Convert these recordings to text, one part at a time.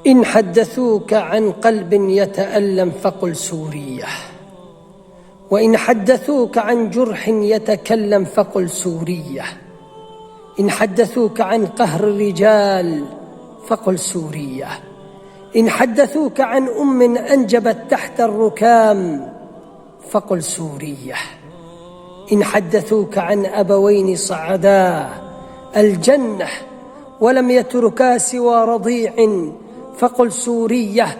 إن حدثوك عن قلب يتألم فقل سورية، وإن حدثوك عن جرح يتكلم فقل سورية، إن حدثوك عن قهر الرجال فقل سورية، إن حدثوك عن أنجبت تحت الركام فقل سورية، إن حدثوك عن أبوين صعدا الجنة ولم يتركا سوى رضيع فقل سورية،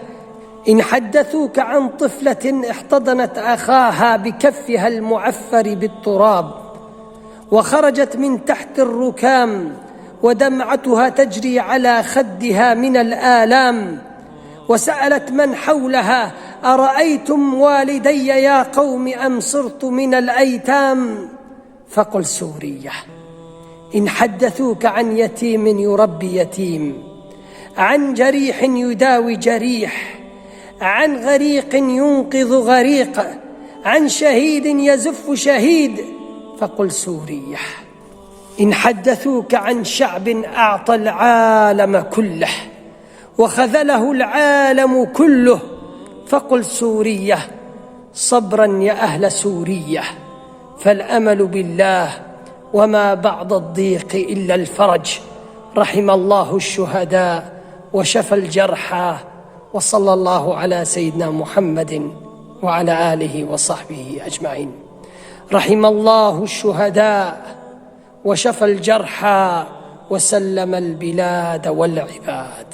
إن حدثوك عن طفلة احتضنت أخاها بكفها المعفر بالتراب وخرجت من تحت الركام ودمعتها تجري على خدها من الآلام، وسألت من حولها أرأيتم والدي يا قوم أم صرت من الأيتام فقل سورية، إن حدثوك عن يتيم يربي يتيم، عن جريح يداوي جريح، عن غريق ينقذ غريق، عن شهيد يزف شهيد فقل سورية، إن حدثوك عن شعب أعطى العالم كله وخذله العالم كله فقل سورية، صبرا يا أهل سورية فالأمل بالله وما بعد الضيق إلا الفرج، رحم الله الشهداء وشفى الجرحى، وصلى الله على سيدنا محمد وعلى آله وصحبه أجمعين. رحم الله الشهداء وشفى الجرحى وسلم البلاد والعباد.